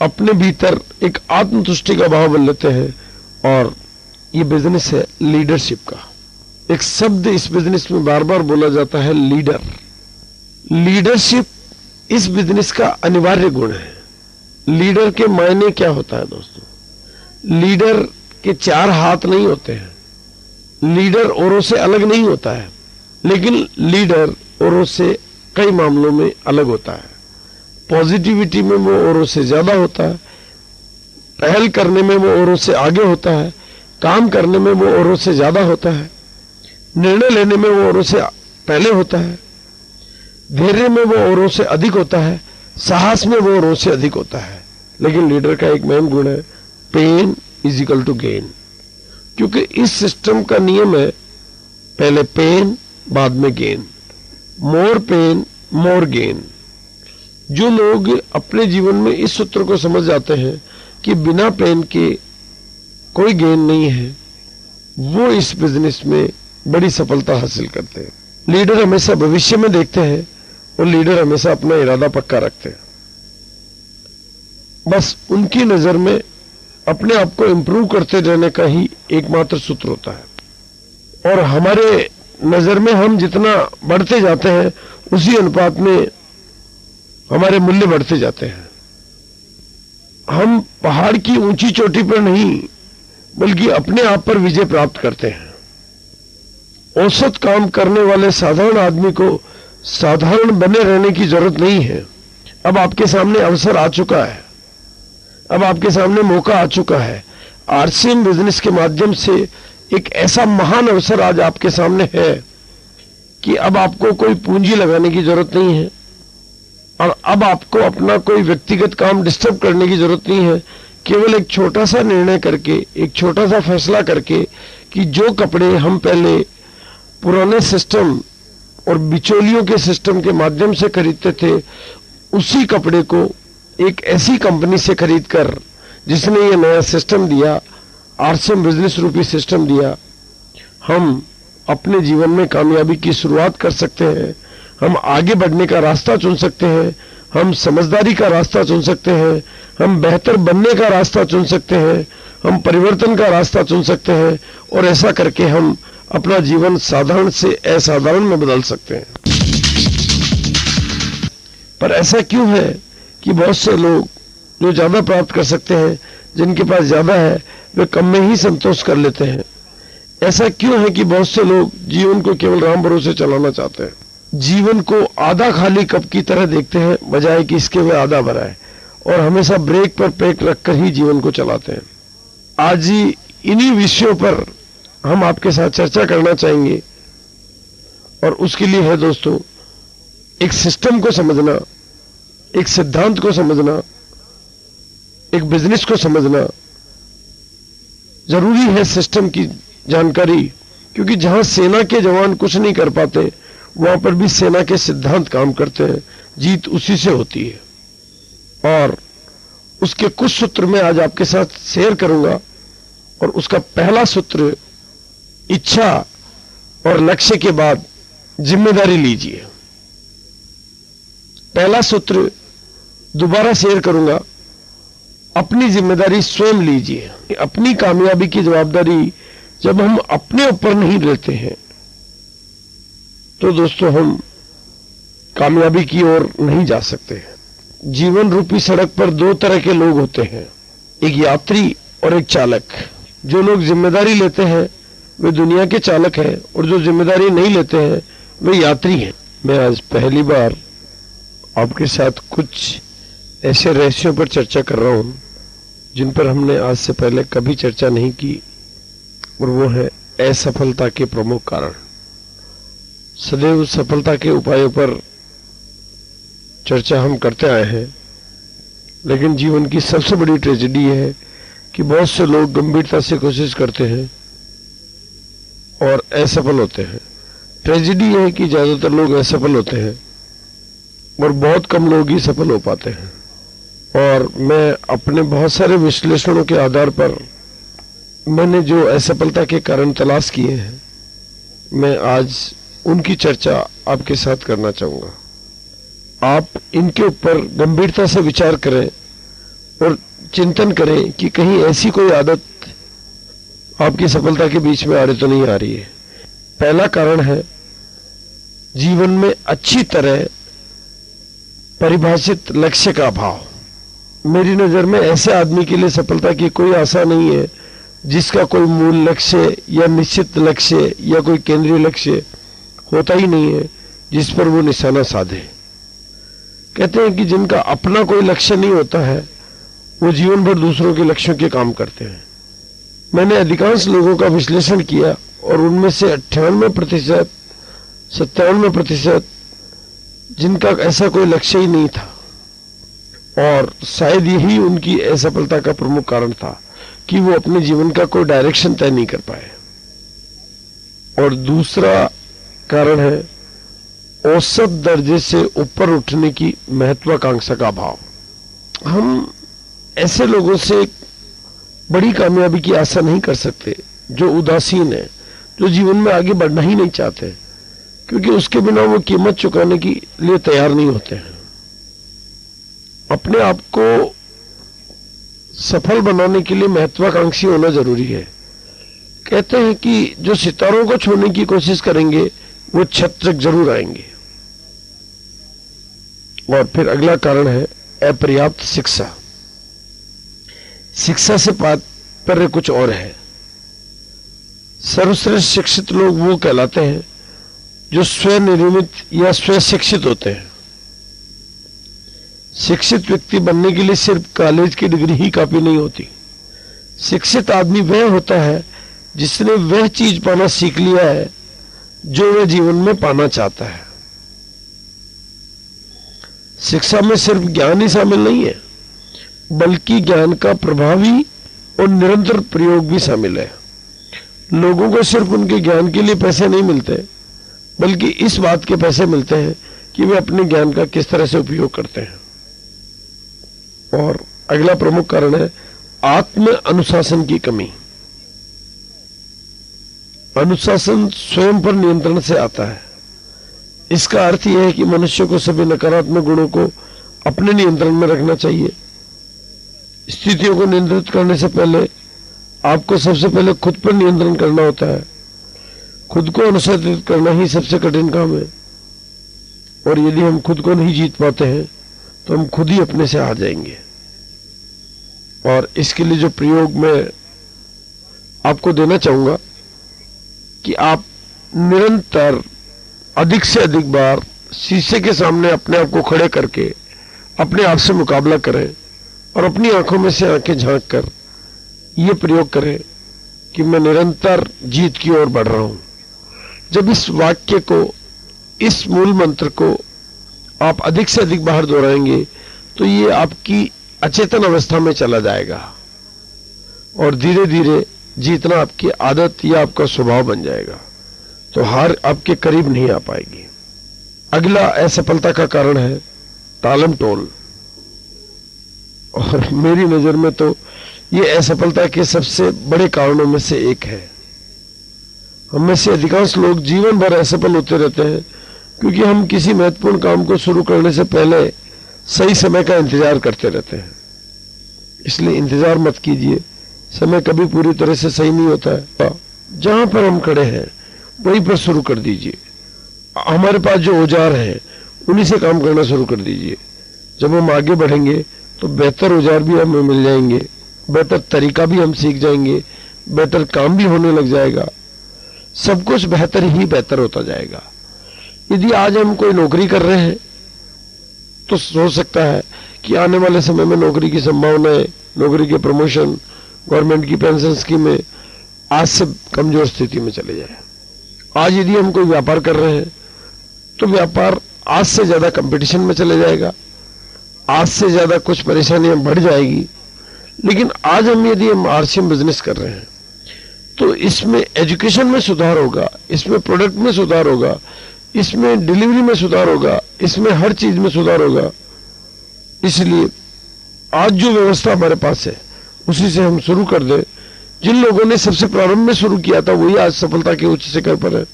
Speaker 1: अपने भीतर एक आत्मतुष्टि का भाव बन लेते हैं। और ये बिजनेस है लीडरशिप का। एक शब्द इस बिजनेस में बार बार बोला जाता है, लीडर। लीडरशिप इस बिजनेस का अनिवार्य गुण है। लीडर के मायने क्या होता है दोस्तों? लीडर के 4 हाथ नहीं होते हैं, लीडर औरों से अलग नहीं होता है, लेकिन लीडर औरों से कई मामलों में अलग होता है। पॉजिटिविटी में वो औरों से ज्यादा होता है, पहल करने में वो औरों से आगे होता है, काम करने में वो औरों से ज्यादा होता है, निर्णय लेने में वो औरों से पहले होता है, धैर्य में वो औरों से अधिक होता है, साहस में वो औरों से अधिक होता है। लेकिन लीडर का एक मेन गुण है, pain is equal to gain. क्योंकि इस सिस्टम का नियम है, पहले पेन बाद में गेन, मोर पेन मोर गेन। जो लोग अपने जीवन में इस सूत्र को समझ जाते हैं कि बिना पेन के कोई गेन नहीं है, वो इस बिजनेस में बड़ी सफलता हासिल करते हैं। लीडर हमेशा भविष्य में देखते हैं और लीडर हमेशा अपना इरादा पक्का रखते हैं। बस उनकी नजर में अपने आप को इंप्रूव करते रहने का ही एकमात्र सूत्र होता है। और हमारे नजर में हम जितना बढ़ते जाते हैं उसी अनुपात में हमारे मूल्य बढ़ते जाते हैं। हम पहाड़ की ऊंची चोटी पर नहीं बल्कि अपने आप पर विजय प्राप्त करते हैं। औसत काम करने वाले साधारण आदमी को साधारण बने रहने की जरूरत नहीं है। अब आपके सामने अवसर आ चुका है, अब आपके सामने मौका आ चुका है। आरसीएम बिजनेस के माध्यम से एक ऐसा महान अवसर आज आपके सामने है कि अब आपको कोई पूंजी लगाने की जरूरत नहीं है और अब आपको अपना कोई व्यक्तिगत काम डिस्टर्ब करने की जरूरत नहीं है। केवल एक छोटा सा निर्णय करके, एक छोटा सा फैसला करके कि जो कपड़े हम पहले पुराने सिस्टम और बिचौलियों के सिस्टम के माध्यम से खरीदते थे, उसी कपड़े को एक ऐसी कंपनी से खरीदकर जिसने ये नया सिस्टम दिया, आरसीएम बिजनेस रूपी सिस्टम दिया, हम अपने जीवन में कामयाबी की शुरुआत कर सकते हैं। हम आगे बढ़ने का रास्ता चुन सकते हैं, हम समझदारी का रास्ता चुन सकते हैं, हम बेहतर बनने का रास्ता चुन सकते हैं, हम परिवर्तन का रास्ता चुन सकते हैं और ऐसा करके हम अपना जीवन साधारण से असाधारण में बदल सकते हैं। पर ऐसा क्यों है कि बहुत से लोग जो ज्यादा प्राप्त कर सकते हैं, जिनके पास ज्यादा है, वे कम में ही संतोष कर लेते हैं? ऐसा क्यों है कि बहुत से लोग जीवन को केवल राम भरोसे चलाना चाहते हैं, जीवन को आधा खाली कप की तरह देखते हैं बजाय कि इसके वे आधा भरा है, और हमेशा ब्रेक पर ब्रेक रखकर ही जीवन को चलाते हैं। आज ही इन्हीं विषयों पर हम आपके साथ चर्चा करना चाहेंगे और उसके लिए है दोस्तों एक सिस्टम को समझना, एक सिद्धांत को समझना, एक बिजनेस को समझना। जरूरी है सिस्टम की जानकारी, क्योंकि जहां सेना के जवान कुछ नहीं कर पाते वहां पर भी सेना के सिद्धांत काम करते हैं। जीत उसी से होती है और उसके कुछ सूत्र मैं आज आपके साथ शेयर करूंगा। और उसका पहला सूत्र, इच्छा और लक्ष्य के बाद जिम्मेदारी लीजिए। पहला सूत्र दोबारा शेयर करूंगा, अपनी जिम्मेदारी स्वयं लीजिए। अपनी कामयाबी की जवाबदारी जब हम अपने ऊपर नहीं लेते हैं तो दोस्तों हम कामयाबी की ओर नहीं जा सकते। जीवन रूपी सड़क पर दो तरह के लोग होते हैं, एक यात्री और एक चालक। जो लोग जिम्मेदारी लेते हैं वे दुनिया के चालक हैं और जो जिम्मेदारी नहीं लेते हैं वे यात्री हैं। मैं आज पहली बार आपके साथ कुछ ऐसे रहस्यों पर चर्चा कर रहा हूं जिन पर हमने आज से पहले कभी चर्चा नहीं की, और वो है असफलता के प्रमुख कारण। सदैव सफलता के उपायों पर चर्चा हम करते आए हैं, लेकिन जीवन की सबसे बड़ी ट्रेजेडी है कि बहुत से लोग गंभीरता से कोशिश करते हैं और असफल होते हैं। ट्रेजेडी है कि ज्यादातर लोग असफल होते हैं और बहुत कम लोग ही सफल हो पाते हैं। और मैं अपने बहुत सारे विश्लेषणों के आधार पर मैंने जो असफलता के कारण तलाश किए हैं, मैं आज उनकी चर्चा आपके साथ करना चाहूंगा। आप इनके ऊपर गंभीरता से विचार करें और चिंतन करें कि कहीं ऐसी कोई आदत आपकी सफलता के बीच में आड़े तो नहीं आ रही है। पहला कारण है जीवन में अच्छी तरह परिभाषित लक्ष्य का अभाव। मेरी नजर में ऐसे आदमी के लिए सफलता की कोई आशा नहीं है जिसका कोई मूल लक्ष्य या निश्चित लक्ष्य या कोई केंद्रीय लक्ष्य होता ही नहीं है जिस पर वो निशाना साधे। कहते हैं कि जिनका अपना कोई लक्ष्य नहीं होता है वो जीवन भर दूसरों के लक्ष्यों के काम करते हैं। मैंने अधिकांश लोगों का विश्लेषण किया और उनमें से 98%, 97% जिनका ऐसा कोई लक्ष्य ही नहीं था, और शायद यही उनकी असफलता का प्रमुख कारण था कि वो अपने जीवन का कोई डायरेक्शन तय नहीं कर पाए। और दूसरा कारण है औसत दर्जे से ऊपर उठने की महत्वाकांक्षा का अभाव। हम ऐसे लोगों से बड़ी कामयाबी की आशा नहीं कर सकते जो उदासीन है, जो जीवन में आगे बढ़ना ही नहीं चाहते, क्योंकि उसके बिना वो कीमत चुकाने के लिए तैयार नहीं होते हैं। अपने आप को सफल बनाने के लिए महत्वाकांक्षी होना जरूरी है। कहते हैं कि जो सितारों को छूने की कोशिश करेंगे वो छत तक जरूर आएंगे। और फिर अगला कारण है अपर्याप्त शिक्षा। शिक्षा से तात्पर्य कुछ और है। सर्वश्रेष्ठ शिक्षित लोग वो कहलाते हैं जो स्वयं निर्मित या स्वयं शिक्षित होते हैं। शिक्षित व्यक्ति बनने के लिए सिर्फ कॉलेज की डिग्री ही काफी नहीं होती। शिक्षित आदमी वह होता है जिसने वह चीज पाना सीख लिया है जो वह जीवन में पाना चाहता है। शिक्षा में सिर्फ ज्ञान ही शामिल नहीं है, बल्कि ज्ञान का प्रभावी और निरंतर प्रयोग भी शामिल है। लोगों को सिर्फ उनके ज्ञान के लिए पैसे नहीं मिलते, बल्कि इस बात के पैसे मिलते हैं कि वे अपने ज्ञान का किस तरह से उपयोग करते हैं। और अगला प्रमुख कारण है आत्म अनुशासन की कमी। अनुशासन स्वयं पर नियंत्रण से आता है। इसका अर्थ यह है कि मनुष्य को सभी नकारात्मक गुणों को अपने नियंत्रण में रखना चाहिए। स्थितियों को नियंत्रित करने से पहले आपको सबसे पहले खुद पर नियंत्रण करना होता है। खुद को अनुशासित करना ही सबसे कठिन काम है। और यदि हम खुद को नहीं जीत पाते हैं तो हम खुद ही अपने से हार जाएंगे। और इसके लिए जो प्रयोग मैं आपको देना चाहूंगा कि आप निरंतर अधिक से अधिक बार शीशे के सामने अपने आप को खड़े करके अपने आप से मुकाबला करें और अपनी आंखों में से आंखें झांक कर यह प्रयोग करें कि मैं निरंतर जीत की ओर बढ़ रहा हूं। जब इस वाक्य को, इस मूल मंत्र को आप अधिक से अधिक बाहर दोहराएंगे तो ये आपकी अचेतन अवस्था में चला जाएगा और धीरे धीरे जीतना आपकी आदत या आपका स्वभाव बन जाएगा, तो हार आपके करीब नहीं आ पाएगी। अगला असफलता का कारण है टालम टोल। और मेरी नजर में तो ये असफलता के सबसे बड़े कारणों में से एक है। हम में से अधिकांश लोग जीवन भर असफल होते रहते हैं क्योंकि हम किसी महत्वपूर्ण काम को शुरू करने से पहले सही समय का इंतजार करते रहते हैं। इसलिए इंतजार मत कीजिए, समय कभी पूरी तरह से सही नहीं होता है। जहां पर हम खड़े हैं वहीं पर शुरू कर दीजिए। हमारे पास जो औजार हैं उन्हीं से काम करना शुरू कर दीजिए। जब हम आगे बढ़ेंगे तो बेहतर औजार भी हमें मिल जाएंगे, बेहतर तरीका भी हम सीख जाएंगे, बेहतर काम भी होने लग जाएगा, सब कुछ बेहतर ही बेहतर होता जाएगा। यदि आज हम कोई नौकरी कर रहे हैं तो हो सकता है कि आने वाले समय में नौकरी की संभावनाएं, नौकरी के प्रमोशन, गवर्नमेंट की पेंशन स्कीमें आज से कमजोर स्थिति में चले जाए। आज यदि हम कोई व्यापार कर रहे हैं तो व्यापार आज से ज्यादा कंपटीशन में चले जाएगा, आज से ज्यादा कुछ परेशानियां बढ़ जाएगी। लेकिन आज यदि हम आरसीएम बिजनेस कर रहे हैं तो इसमें एजुकेशन में सुधार होगा, इसमें प्रोडक्ट में सुधार होगा, इसमें डिलीवरी में सुधार होगा, इसमें हर चीज में सुधार होगा। इसलिए आज जो व्यवस्था हमारे पास है उसी से हम शुरू कर दें। जिन लोगों ने सबसे प्रारंभ में शुरू किया था वही आज सफलता के उच्च शिखर पर है।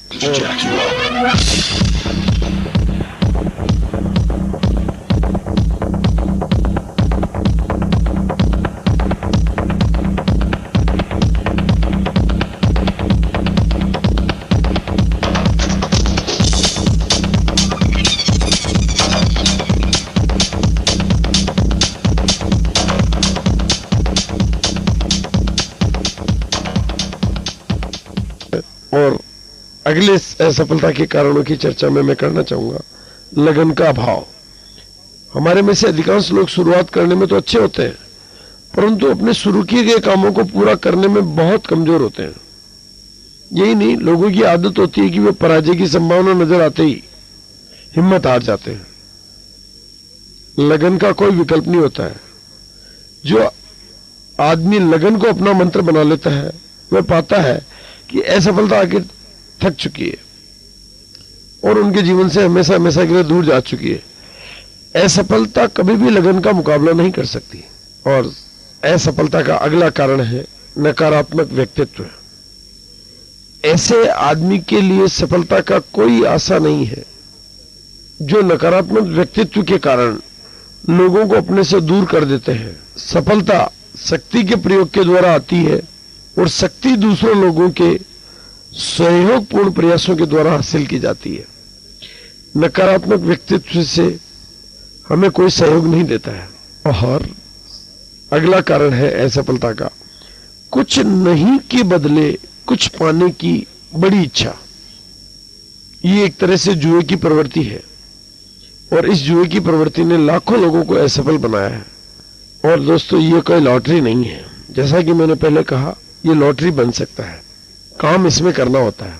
Speaker 1: और अगले असफलता के कारणों की चर्चा में मैं करना चाहूंगा लगन का अभाव। हमारे में से अधिकांश लोग शुरुआत करने में तो अच्छे होते हैं, परंतु अपने शुरू किए गए कामों को पूरा करने में बहुत कमजोर होते हैं। यही नहीं, लोगों की आदत होती है कि वे पराजय की संभावना नजर आते ही हिम्मत हार जाते हैं। लगन का कोई विकल्प नहीं होता है। जो आदमी लगन को अपना मंत्र बना लेता है वह पाता है कि असफलता आके थक चुकी है और उनके जीवन से हमेशा हमेशा के लिए दूर जा चुकी है। असफलता कभी भी लगन का मुकाबला नहीं कर सकती। और असफलता का अगला कारण है नकारात्मक व्यक्तित्व। ऐसे आदमी के लिए सफलता का कोई आशा नहीं है जो नकारात्मक व्यक्तित्व के कारण लोगों को अपने से दूर कर देते हैं। सफलता शक्ति के प्रयोग के द्वारा आती है और शक्ति दूसरों लोगों के सहयोगपूर्ण प्रयासों के द्वारा हासिल की जाती है। नकारात्मक व्यक्तित्व से हमें कोई सहयोग नहीं देता है। और अगला कारण है असफलता का, कुछ नहीं के बदले कुछ पाने की बड़ी इच्छा। ये एक तरह से जुए की प्रवृत्ति है और इस जुए की प्रवृत्ति ने लाखों लोगों को असफल बनाया है। और दोस्तों, ये कोई लॉटरी नहीं है। जैसा कि मैंने पहले कहा, ये लॉटरी बन सकता है। काम इसमें करना होता है,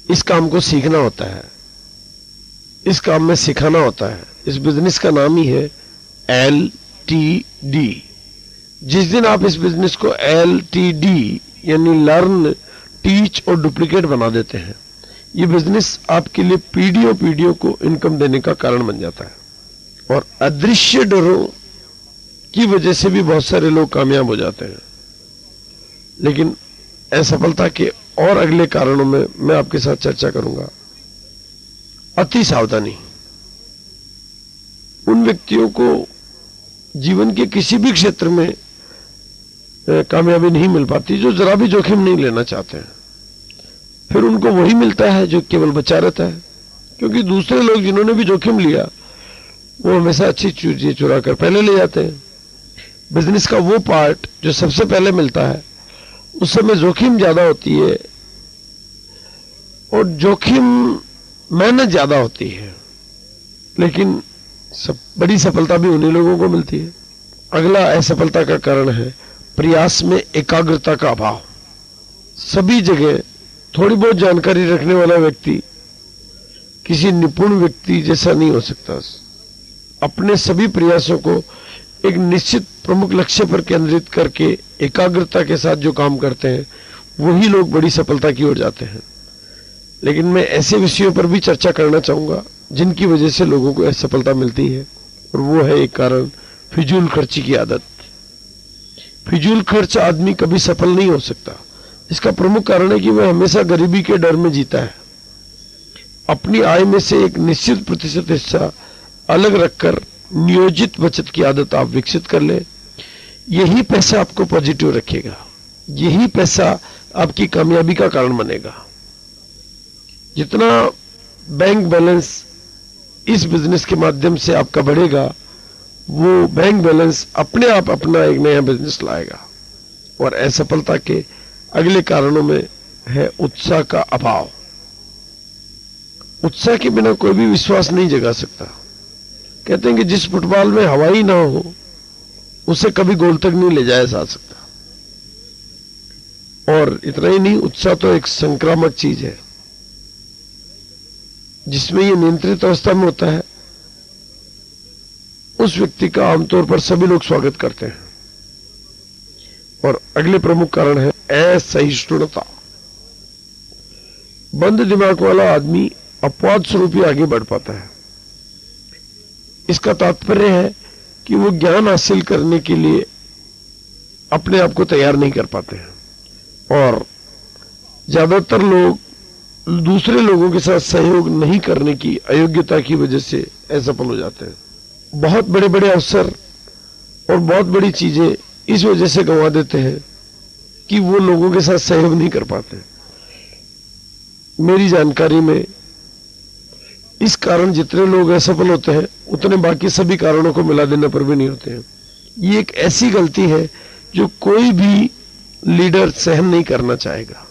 Speaker 1: इस काम को सीखना होता है, इस काम में सिखाना होता है। इस बिजनेस का नाम ही है LTD। जिस दिन आप इस बिजनेस को LTD यानी लर्न, टीच और डुप्लीकेट बना देते हैं, ये बिजनेस आपके लिए पीढ़ियों को इनकम देने का कारण बन जाता है। और अदृश्य डरों की वजह से भी बहुत सारे लोग कामयाब हो जाते हैं। लेकिन असफलता के और अगले कारणों में मैं आपके साथ चर्चा करूंगा। अति सावधानी। उन व्यक्तियों को जीवन के किसी भी क्षेत्र में कामयाबी नहीं मिल पाती जो जरा भी जोखिम नहीं लेना चाहते हैं। फिर उनको वही मिलता है जो केवल बचा रहता है, क्योंकि दूसरे लोग जिन्होंने भी जोखिम लिया वो हमेशा अच्छी चीजें चुरा कर पहले ले जाते हैं। बिजनेस का वो पार्ट जो सबसे पहले मिलता है, उस समय जोखिम ज्यादा होती है और जोखिम मेहनत ज्यादा होती है, लेकिन बड़ी सफलता भी उन्हीं लोगों को मिलती है। अगला असफलता का कारण है प्रयास में एकाग्रता का अभाव। सभी जगह थोड़ी बहुत जानकारी रखने वाला व्यक्ति किसी निपुण व्यक्ति जैसा नहीं हो सकता। अपने सभी प्रयासों को एक निश्चित प्रमुख लक्ष्य पर केंद्रित करके एकाग्रता के साथ जो काम करते हैं, वही लोग बड़ी सफलता की ओर जाते हैं। लेकिन मैं ऐसे विषयों पर भी चर्चा करना चाहूंगा जिनकी वजह से लोगों को असफलता मिलती है, और वो है एक कारण फिजूल खर्ची की आदत। फिजूल खर्च आदमी कभी सफल नहीं हो सकता। इसका प्रमुख कारण है कि वह हमेशा गरीबी के डर में जीता है। अपनी आय में से एक निश्चित प्रतिशत हिस्सा अलग रखकर नियोजित बचत की आदत आप विकसित कर ले। यही पैसा आपको पॉजिटिव रखेगा, यही पैसा आपकी कामयाबी का कारण बनेगा। जितना बैंक बैलेंस इस बिजनेस के माध्यम से आपका बढ़ेगा, वो बैंक बैलेंस अपने आप अपना एक नया बिजनेस लाएगा। और असफलता के अगले कारणों में है उत्साह का अभाव। उत्साह के बिना कोई भी विश्वास नहीं जगा सकता। कहते हैं कि जिस फुटबॉल में हवा ही ना हो, उसे कभी गोल तक नहीं ले जाया जा सकता। और इतना ही नहीं, उत्साह तो एक संक्रामक चीज है। जिसमें ये नियंत्रित अवस्था में होता है, उस व्यक्ति का आमतौर पर सभी लोग स्वागत करते हैं। और अगले प्रमुख कारण है असहिष्णुता। बंद दिमाग वाला आदमी अपवाद स्वरूप ही आगे बढ़ पाता है। इसका तात्पर्य है कि वो ज्ञान हासिल करने के लिए अपने आप को तैयार नहीं कर पाते हैं। और ज्यादातर लोग दूसरे लोगों के साथ सहयोग नहीं करने की अयोग्यता की वजह से असफल हो जाते हैं। बहुत बड़े बड़े अवसर और बहुत बड़ी चीजें इस वजह से गंवा देते हैं कि वो लोगों के साथ सहयोग नहीं कर पाते। मेरी जानकारी में इस कारण जितने लोग असफल होते हैं, उतने बाकी सभी कारणों को मिला देने पर भी नहीं होते हैं। ये एक ऐसी गलती है जो कोई भी लीडर सहन नहीं करना चाहेगा।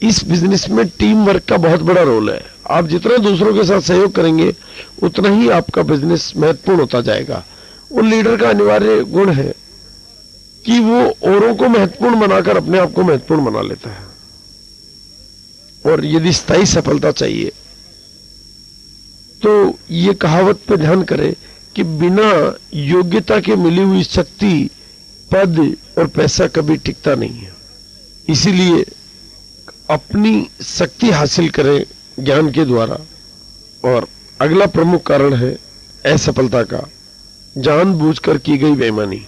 Speaker 1: इस बिजनेस में टीम वर्क का बहुत बड़ा रोल है। आप जितना दूसरों के साथ सहयोग करेंगे, उतना ही आपका बिजनेस महत्वपूर्ण होता जाएगा। उन लीडर का अनिवार्य गुण है कि वो औरों को महत्वपूर्ण बनाकर अपने आप को महत्वपूर्ण बना लेता है। और यदि स्थायी सफलता चाहिए तो ये कहावत पे ध्यान करें कि बिना योग्यता के मिली हुई शक्ति, पद और पैसा कभी टिकता नहीं है। इसीलिए अपनी शक्ति हासिल करें ज्ञान के द्वारा। और अगला प्रमुख कारण है असफलता का जानबूझकर की गई बेईमानी।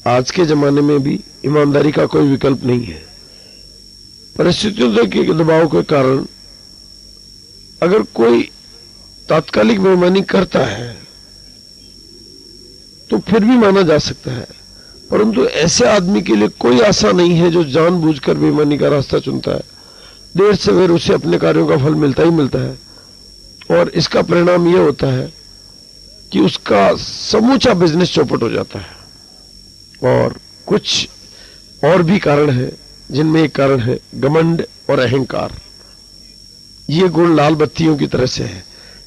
Speaker 1: आज के जमाने में भी ईमानदारी का कोई विकल्प नहीं है। परिस्थितियों के दबाव के कारण अगर कोई तात्कालिक बेईमानी करता है तो फिर भी माना जा सकता है, परंतु ऐसे आदमी के लिए कोई आशा नहीं है जो जानबूझकर बेईमानी का रास्ता चुनता है। देर सवेर उसे अपने कार्यों का फल मिलता ही मिलता है, और इसका परिणाम यह होता है कि उसका समूचा बिजनेस चौपट हो जाता है। और कुछ और भी कारण है, जिनमें एक कारण है घमंड और अहंकार। ये गुण लाल बत्तियों की तरह से है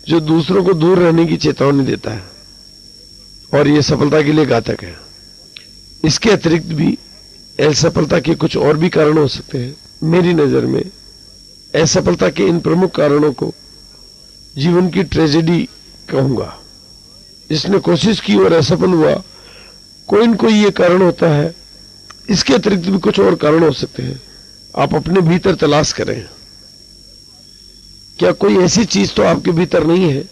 Speaker 1: जो दूसरों को दूर रहने की चेतावनी देता है, और ये सफलता के लिए घातक है। इसके अतिरिक्त भी असफलता के कुछ और भी कारण हो सकते हैं। मेरी नजर में असफलता के इन प्रमुख कारणों को जीवन की ट्रेजेडी कहूंगा। जिसने कोशिश की और असफल हुआ, कोई न कोई ये कारण होता है। इसके अतिरिक्त भी कुछ और कारण हो सकते हैं। आप अपने भीतर तलाश करें, क्या कोई ऐसी चीज तो आपके भीतर नहीं है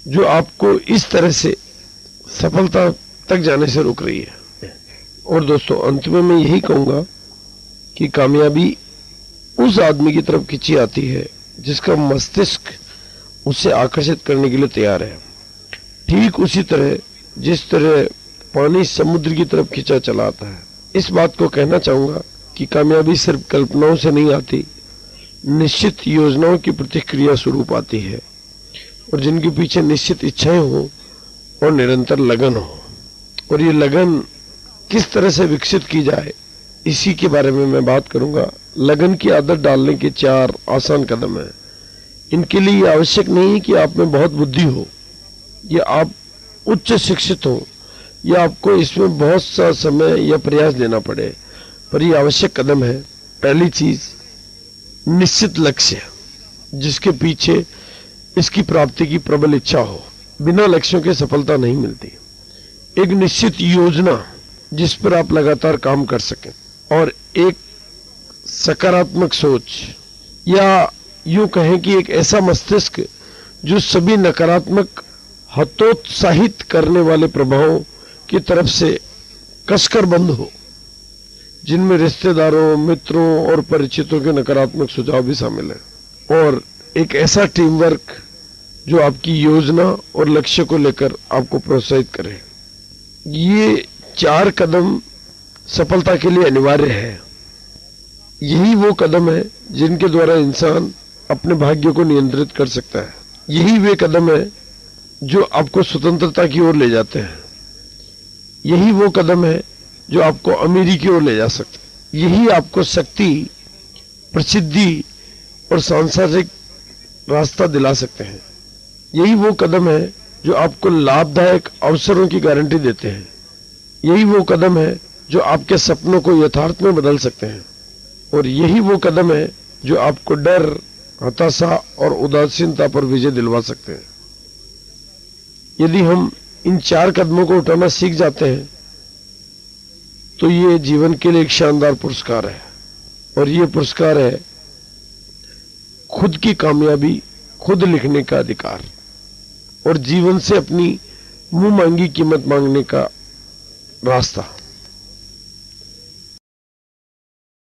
Speaker 1: जो आपको इस तरह से सफलता तक जाने से रोक रही है। और दोस्तों, अंत में मैं यही कहूंगा कि कामयाबी उस आदमी की तरफ खींची आती है जिसका मस्तिष्क उसे आकर्षित करने के लिए तैयार है। ठीक उसी तरह जिस तरह पानी समुद्र की तरफ खींचा चला आता है। इस बात को कहना चाहूंगा कि कामयाबी सिर्फ कल्पनाओं से नहीं आती, निश्चित योजनाओं की प्रतिक्रिया स्वरूप आती है, और जिनके पीछे निश्चित इच्छाएं हो और निरंतर लगन हो। और ये लगन किस तरह से विकसित की जाए, इसी के बारे में मैं बात करूंगा। लगन की आदत डालने के 4 आसान कदम हैं। इनके लिए ये आवश्यक नहीं है कि आप में बहुत बुद्धि हो या आप उच्च शिक्षित हो या आपको इसमें बहुत सा समय या प्रयास देना पड़े, पर यह आवश्यक कदम है। पहली चीज, निश्चित लक्ष्य जिसके पीछे इसकी प्राप्ति की प्रबल इच्छा हो। बिना लक्ष्यों के सफलता नहीं मिलती। एक निश्चित योजना जिस पर आप लगातार काम कर सकें, और एक सकारात्मक सोच, या यूं कहें कि एक ऐसा मस्तिष्क जो सभी नकारात्मक हतोत्साहित करने वाले प्रभावों की तरफ से कसकर बंद हो, जिनमें रिश्तेदारों, मित्रों और परिचितों के नकारात्मक सुझाव भी शामिल हैं। और एक ऐसा टीम वर्क जो आपकी योजना और लक्ष्य को लेकर आपको प्रोत्साहित करे। ये 4 कदम सफलता के लिए अनिवार्य है। यही वो कदम है जिनके द्वारा इंसान अपने भाग्य को नियंत्रित कर सकता है। यही वे कदम है जो आपको स्वतंत्रता की ओर ले जाते हैं। यही वो कदम है जो आपको अमीरी की ओर ले जा सकते हैं। यही आपको शक्ति, प्रसिद्धि और सांसारिक रास्ता दिला सकते हैं। यही वो कदम है जो आपको लाभदायक अवसरों की गारंटी देते हैं। यही वो कदम है जो आपके सपनों को यथार्थ में बदल सकते हैं। और यही वो कदम है जो आपको डर, हताशा और उदासीनता पर विजय दिलवा सकते हैं। यदि हम इन 4 कदमों को उठाना सीख जाते हैं तो ये जीवन के लिए एक शानदार पुरस्कार है। और ये पुरस्कार है खुद की कामयाबी खुद लिखने का अधिकार, और जीवन से अपनी मुंह मांगी कीमत मांगने का रास्ता।